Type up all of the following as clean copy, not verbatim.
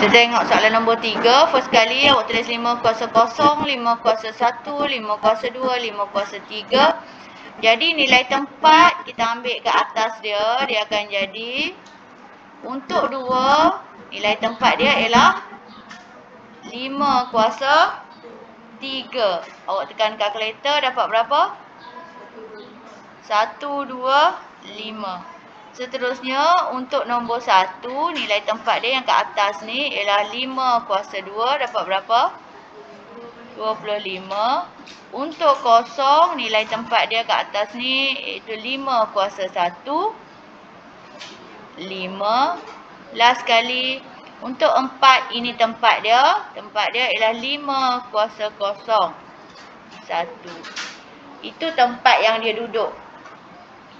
Kita tengok soalan nombor 3. First kali awak tulis 5 kuasa 0, 5 kuasa 1, 5 kuasa 2, 5 kuasa 3. Jadi nilai tempat kita ambil ke atas dia. Dia akan jadi untuk 2, nilai tempat dia ialah 5 kuasa 3. Awak tekan kalkulator dapat berapa? 1, 2, 5. Seterusnya untuk nombor 1, nilai tempat dia yang ke atas ni ialah 5 kuasa 2 dapat berapa? 25. Untuk 0, nilai tempat dia ke atas ni iaitu 5 kuasa 1, 5. Last sekali untuk 4, ini tempat dia. Tempat dia ialah 5 kuasa 0, 1. Itu tempat yang dia duduk.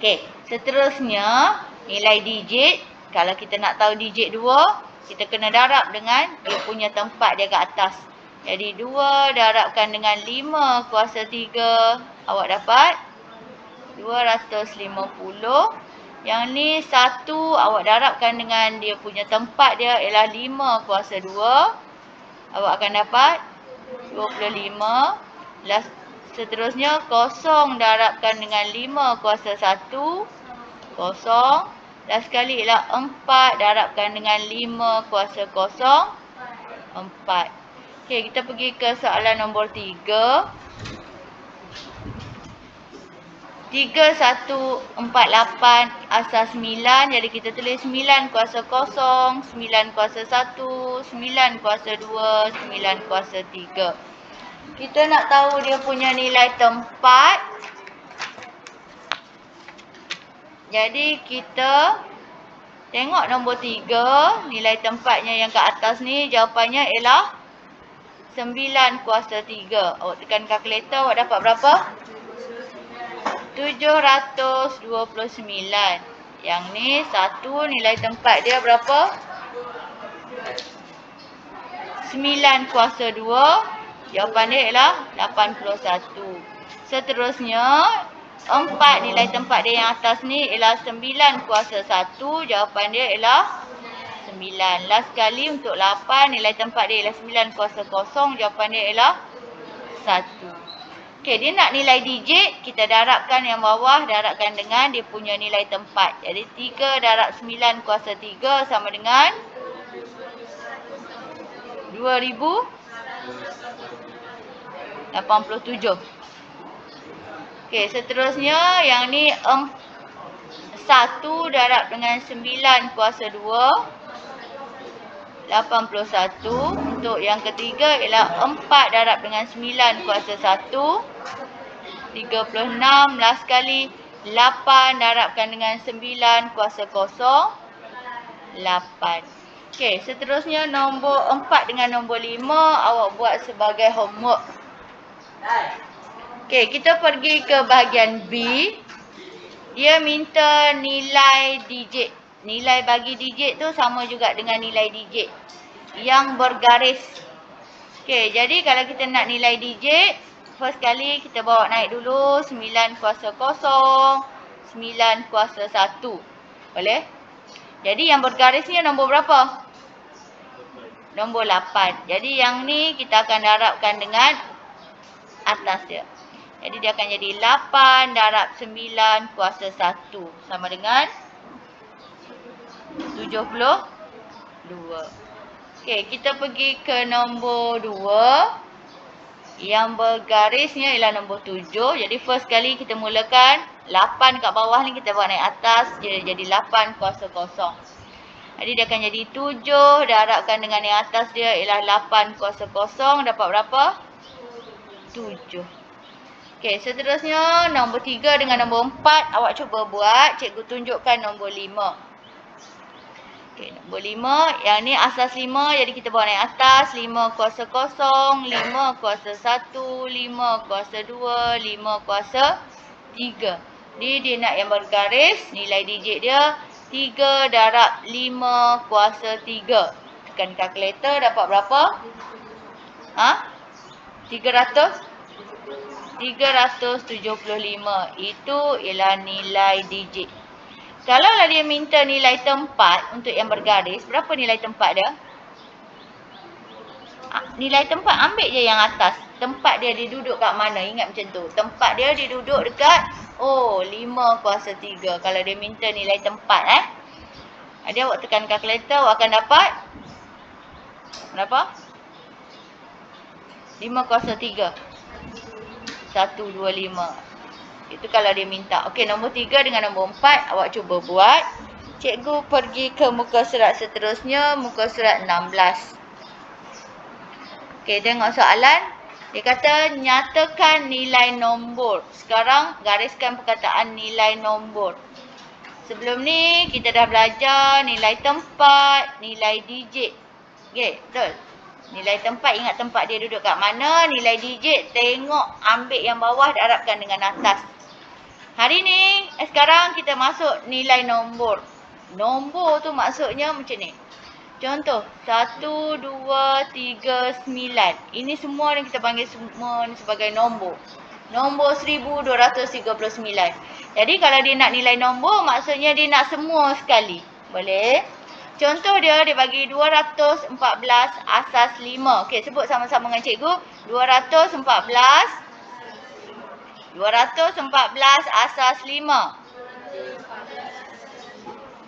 Okey, seterusnya nilai digit. Kalau kita nak tahu digit 2, kita kena darab dengan dia punya tempat dia ke atas. Jadi 2 darabkan dengan 5 kuasa 3, awak dapat 250. Yang ni 1 awak darabkan dengan dia punya tempat dia ialah 5 kuasa 2, awak akan dapat 25. Seterusnya 0 darabkan dengan 5 kuasa 1, 0. Dan sekali ialah 4 darabkan dengan 5 kuasa 0, 4. Okey, kita pergi ke soalan nombor 3. 3148 asal 9. Jadi kita tulis 9 kuasa 0, 9 kuasa 1, 9 kuasa 2, 9 kuasa 3. Kita nak tahu dia punya nilai tempat. Jadi kita tengok nombor 3. Nilai tempatnya yang ke atas ni jawapannya ialah 9 kuasa 3. Awak tekan kalkulator, awak dapat berapa? 729. Yang ni 1 nilai tempat dia berapa? 9 kuasa 2. Jawapan dia ialah 81. Seterusnya 4 nilai tempat dia yang atas ni ialah 9 kuasa 1. Jawapan dia ialah 9. Last sekali untuk 8 nilai tempat dia ialah 9 kuasa 0. Jawapan dia ialah 1. Okey, dia nak nilai digit, kita darabkan yang bawah, darabkan dengan dia punya nilai tempat. Jadi 3 darab 9 kuasa 3 sama dengan 2087. Okey, seterusnya yang ni 1 darab dengan 9 kuasa 2, 81. Untuk yang ketiga ialah 4 darab dengan 9 kuasa 1, 36. Last sekali 8 darabkan dengan 9 kuasa 0, 8. Okey, seterusnya nombor 4 dengan nombor 5 awak buat sebagai homework. Okey, kita pergi ke bahagian B. Dia minta nilai digit. Nilai bagi digit tu sama juga dengan nilai digit yang bergaris. Okey, jadi kalau kita nak nilai digit, first kali kita bawa naik dulu 9 kuasa 0, 9 kuasa 1. Boleh? Jadi yang bergaris ni nombor berapa? Nombor 8. Jadi yang ni kita akan darabkan dengan atas dia. Jadi dia akan jadi 8 darab 9 kuasa 1 sama dengan 72. Okey, kita pergi ke nombor 2. Yang bergarisnya ialah nombor 7. Jadi first kali kita mulakan 8 kat bawah ni kita bawa naik atas, dia jadi 8 kuasa 0. Jadi dia akan jadi 7 darabkan dengan yang atas dia ialah 8 kuasa 0 dapat berapa? 7. Okey, seterusnya nombor 3 dengan nombor 4 awak cuba buat. Cikgu tunjukkan nombor 5. Okey, nombor 5 yang ni asas 5 jadi kita bawa naik atas 5 kuasa 0, 5 kuasa 1, 5 kuasa 2, 5 kuasa 3. Dia nak yang bergaris, nilai digit dia 3 darab 5 kuasa 3. Tekan kalkulator dapat berapa? 375. Itu ialah nilai digit. Kalaulah dia minta nilai tempat untuk yang bergaris, berapa nilai tempat dia? Nilai tempat ambil je yang atas. Tempat dia duduk kat mana? Ingat macam tu. Tempat dia duduk dekat 5 kuasa 3. Kalau dia minta nilai tempat Jadi awak tekan kalkulator, awak akan dapat berapa? 5 kuasa 3. 125. Itu kalau dia minta. Okey, nombor 3 dengan nombor 4 awak cuba buat. Cikgu pergi ke muka surat seterusnya, muka surat 16. Okey, tengok soalan. Dia kata nyatakan nilai nombor. Sekarang gariskan perkataan nilai nombor. Sebelum ni kita dah belajar nilai tempat, nilai digit. Okey, betul. Nilai tempat, ingat tempat dia duduk kat mana. Nilai digit, tengok ambil yang bawah darabkan dengan atas. Hari ni, sekarang kita masuk nilai nombor. Nombor tu maksudnya macam ni. Contoh, 1, 2, 3, 9. Ini semua yang kita panggil semua ni sebagai nombor. Nombor 1239. Jadi kalau dia nak nilai nombor, maksudnya dia nak semua sekali. Boleh? Contoh dia bagi 214 asas 5. Okey, sebut sama-sama dengan cikgu. 214 asas 5.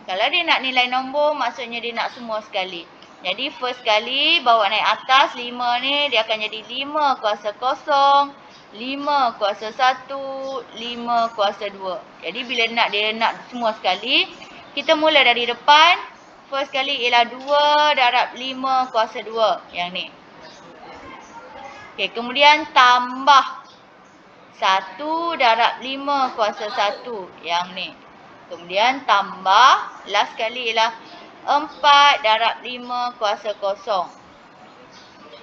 Kalau dia nak nilai nombor, maksudnya dia nak semua sekali. Jadi first kali bawa naik atas 5 ni, dia akan jadi 5 kuasa 0, 5 kuasa 1, 5 kuasa 2. Jadi bila dia nak semua sekali, kita mula dari depan. First kali ialah 2 darab 5 kuasa 2. Yang ni. Okey, kemudian tambah 1 darab 5 kuasa 1. Yang ni. Kemudian tambah, last kali ialah 4 darab 5 kuasa 0.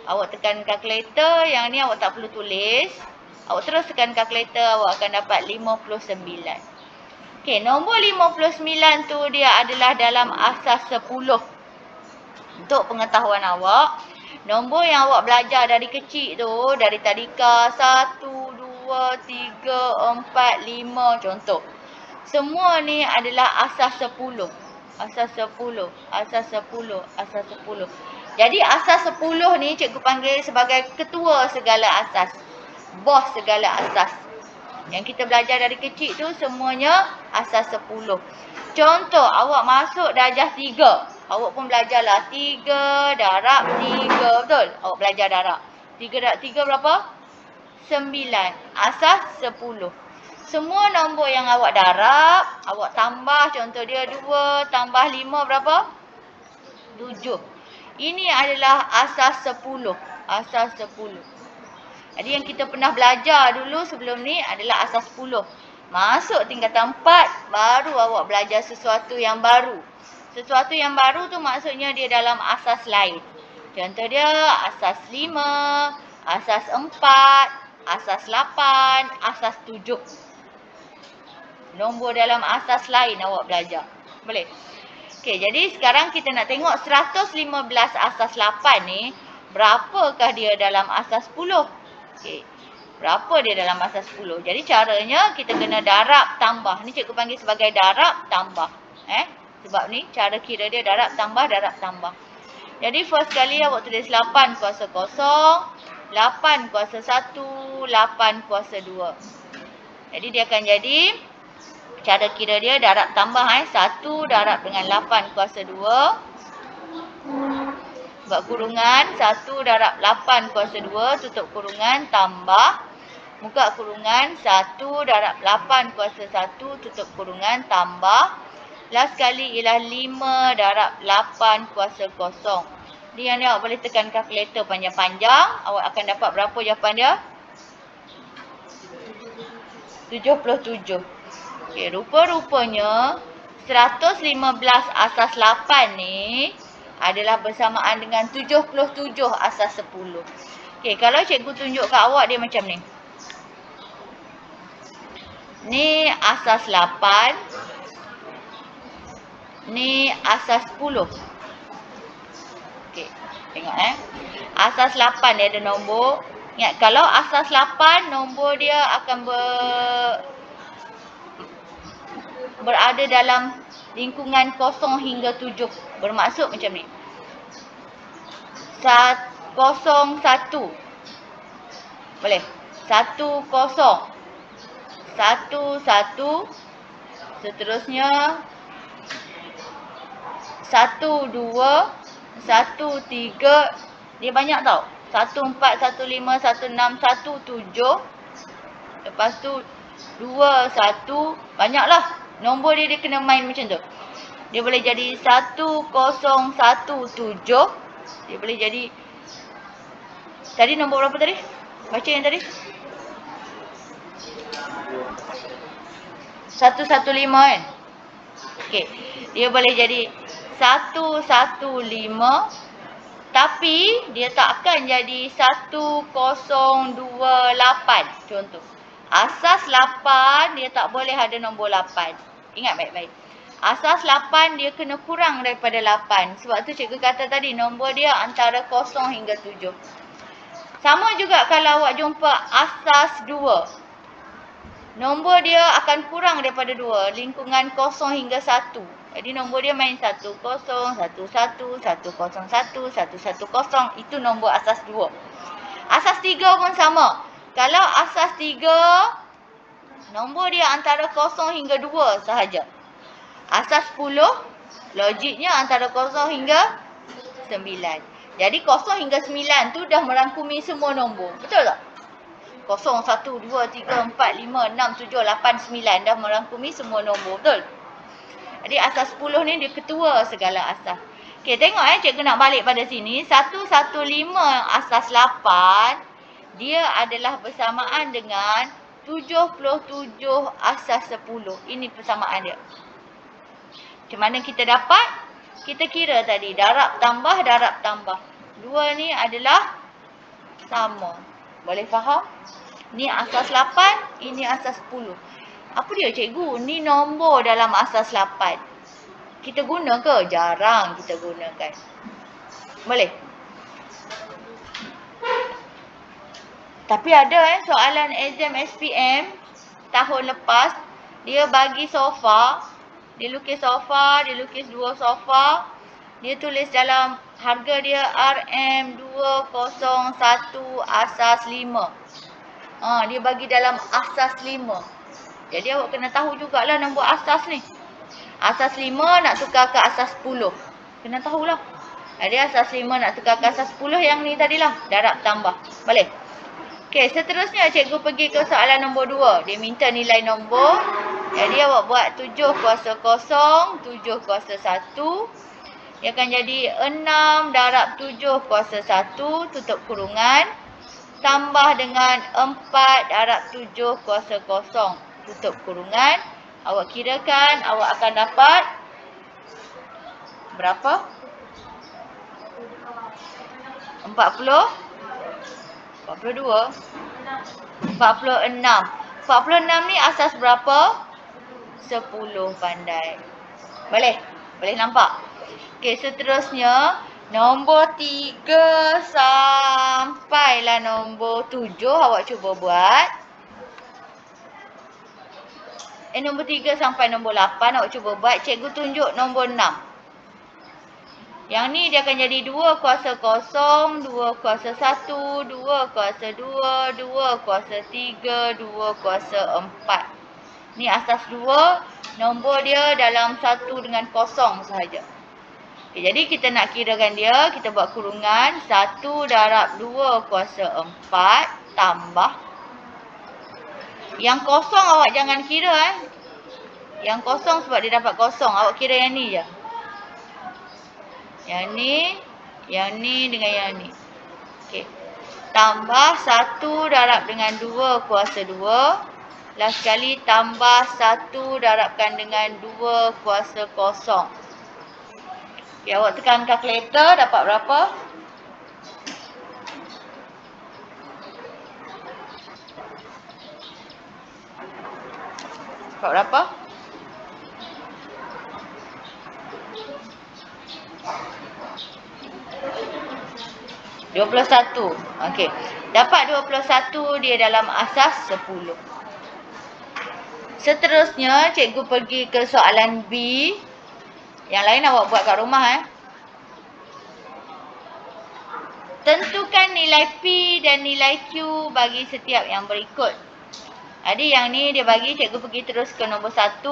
Awak tekan kalkulator, yang ni awak tak perlu tulis. Awak terus tekan kalkulator, awak akan dapat 59. Okey, nombor 59 tu dia adalah dalam asas 10. Untuk pengetahuan awak, nombor yang awak belajar dari kecil tu, dari tadika 1, 2, 3, 4, 5 contoh. Semua ni adalah asas 10. Asas 10, asas 10, asas 10. Jadi asas 10 ni cikgu panggil sebagai ketua segala asas. Bos segala asas. Yang kita belajar dari kecil tu semuanya asas 10. Contoh, awak masuk darjah 3. Awak pun belajarlah 3 darab 3. Betul? Awak belajar darab. 3 darab 3 berapa? 9. Asas 10. Semua nombor yang awak darab, awak tambah. Contoh dia 2 tambah 5 berapa? 7. Ini adalah asas 10. Asas 10. Jadi yang kita pernah belajar dulu sebelum ni adalah asas 10. Masuk tingkatan 4, baru awak belajar sesuatu yang baru. Sesuatu yang baru tu maksudnya dia dalam asas lain. Contoh dia asas 5, asas 4, asas 8, asas 7. Nombor dalam asas lain awak belajar. Boleh? Okey, jadi sekarang kita nak tengok 115 asas 8 ni, berapakah dia dalam asas 10? Okey. Berapa dia dalam asas 10? Jadi caranya kita kena darab tambah. Ni cikgu panggil sebagai darab tambah. Sebab ni cara kira dia darab tambah, darab tambah. Jadi first kali awak tulis 8 kuasa 0, 8 kuasa 1, 8 kuasa 2. Jadi dia akan jadi, cara kira dia darab tambah 1 darab dengan 8 kuasa 2. Buat kurungan 1 darab 8 kuasa 2 tutup kurungan tambah. Buka kurungan 1 darab 8 kuasa 1 tutup kurungan tambah. Last kali ialah 5 darab 8 kuasa 0. Ni yang ni awak boleh tekan kalkulator panjang-panjang. Awak akan dapat berapa jawapan dia? 77. Okey, rupa-rupanya 115 asas 8 ni adalah bersamaan dengan 77 asas 10. Okey, kalau cikgu tunjuk kat awak dia macam ni. Ni asas 8. Ni asas 10. Okey, tengok Asas 8 dia ada nombor. Ingat, kalau asas 8 nombor dia akan berada dalam lingkungan 0 hingga 7. Bermaksud macam ni. 01. Boleh? 10. 11. Seterusnya 12. 13. Dia banyak tau. 14, 15, 16, 17. Lepas tu 21. Banyaklah. Nombor dia kena main macam tu. Dia boleh jadi 1017. Dia boleh jadi. Tadi nombor berapa tadi? Baca yang tadi. 115 kan? Okey. Dia boleh jadi 115. Tapi dia tak akan jadi 1028. Contoh. Asas 8 dia tak boleh ada nombor 8. Ingat baik-baik. Asas 8 dia kena kurang daripada 8. Sebab tu cikgu kata tadi nombor dia antara 0 hingga 7. Sama juga kalau awak jumpa asas 2. Nombor dia akan kurang daripada 2. Lingkungan 0 hingga 1. Jadi nombor dia main 10, 11, 101, 110. Itu nombor asas 2. Asas 3 pun sama. Kalau asas 3, nombor dia antara 0 hingga 2 sahaja. Asas 10, logiknya antara 0 hingga 9. Jadi 0 hingga 9 tu dah merangkumi semua nombor. Betul tak? 0, 1, 2, 3, 4, 5, 6, 7, 8, 9 dah merangkumi semua nombor. Betul? Jadi asas 10 ni dia ketua segala asas. Okey, tengok cikgu nak balik pada sini. 115 asas 8 dia adalah bersamaan dengan 77 asas 10. Ini persamaan dia. Macam mana kita dapat? Kita kira tadi darab tambah. Dua ni adalah sama. Boleh faham? Ni asas 8, ini asas 10. Apa dia cikgu? Ni nombor dalam asas 8. Kita guna ke? Jarang kita gunakan. Boleh? Tapi ada soalan exam SPM tahun lepas. Dia bagi sofa. Dia lukis sofa, dia lukis 2 sofa. Dia tulis dalam harga dia RM201 asas 5. Dia bagi dalam asas 5. Jadi awak kena tahu jugalah nombor asas ni. Asas 5 nak tukar ke asas 10. Kena tahulah. Jadi asas 5 nak tukar ke asas 10 yang ni tadilah. Darab tambah. Boleh? Okey, seterusnya cikgu pergi ke soalan nombor 2. Dia minta nilai nombor. Jadi awak buat 7 kuasa 0, 7 kuasa 1. Dia akan jadi 6 darab 7 kuasa 1 tutup kurungan. Tambah dengan 4 darab 7 kuasa 0 tutup kurungan. Awak kirakan awak akan dapat berapa? 40? 42? 46. 46 ni asas berapa? 10 pandai. Boleh? Boleh nampak? Okey, seterusnya nombor 3 sampailah nombor 7 awak cuba buat. Nombor 3 sampai nombor 8 awak cuba buat. Cikgu tunjuk nombor 6. Yang ni dia akan jadi 2 kuasa 0, 2 kuasa 1, 2 kuasa 2, 2 kuasa 3, 2 kuasa 4. Ni asas 2. Nombor dia dalam 1 dengan 0 sahaja. Okay, jadi kita nak kirakan dia. Kita buat kurungan. 1 darab 2 kuasa 4 tambah. Yang 0 awak jangan kira. Yang 0 sebab dia dapat 0. Awak kira yang ni je. Yang ni dengan yang ni. Okey. Tambah 1 darab dengan 2 kuasa 2. Last sekali tambah 1 darabkan dengan 2 kuasa 0. Okey, awak tekan kalkulator dapat berapa? Dapat berapa? 21. Okey. Dapat 21 dia dalam asas 10. Seterusnya cikgu pergi ke soalan B. Yang lain awak buat kat rumah Tentukan nilai P dan nilai Q bagi setiap yang berikut. Jadi yang ni dia bagi, cikgu pergi terus ke nombor 1.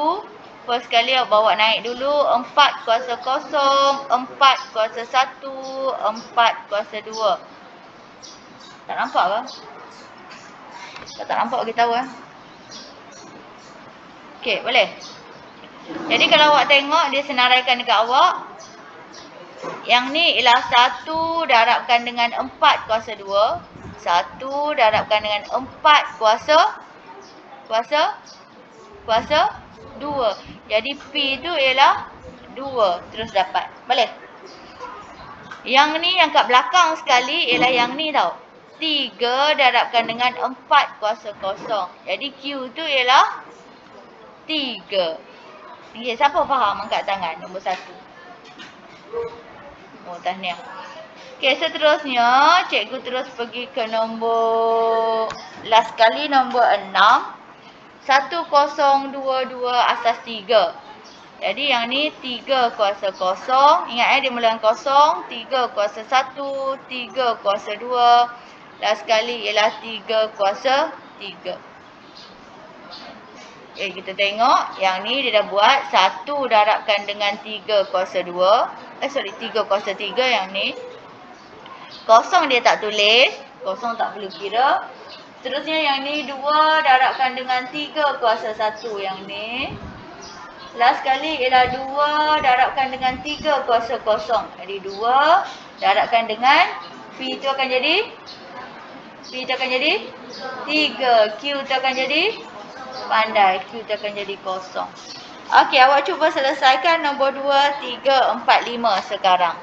First kali awak bawa naik dulu 4 kuasa 0, 4 kuasa 1, 4 kuasa 2. Tak nampak ke? Kalau tak nampak bagi tahu . Okey, boleh. Jadi kalau awak tengok dia senaraikan dekat awak. Yang ni ialah 1 darabkan dengan 4 kuasa 2. 1 darabkan dengan 4 kuasa 2. Jadi P tu ialah 2. Terus dapat. Boleh? Yang ni yang kat belakang sekali ialah yang ni tau. 3 darabkan dengan 4 kuasa 0. Jadi Q tu ialah 3. Okay, siapa faham angkat tangan nombor 1? Oh, tahniah. Okay, seterusnya cikgu terus pergi ke nombor last kali nombor 6. 1022 asas 3. Jadi yang ni 3 kuasa 0. Ingat dia mulakan 0. 3 kuasa 1. 3 kuasa 2. Last kali ialah 3 kuasa 3. Okay, kita tengok. Yang ni dia dah buat. 1 darabkan dengan 3 kuasa 2. 3 kuasa 3 yang ni. 0 dia tak tulis. 0 tak perlu kira. Seterusnya yang ni 2 darabkan dengan 3 kuasa 1 yang ni. Last kali ialah 2 darabkan dengan 3 kuasa 0. Jadi 2 darabkan dengan P tu akan jadi 3. Q tu akan jadi pandai. Q tu akan jadi 0. Okey, awak cuba selesaikan nombor 2, 3, 4, 5 sekarang.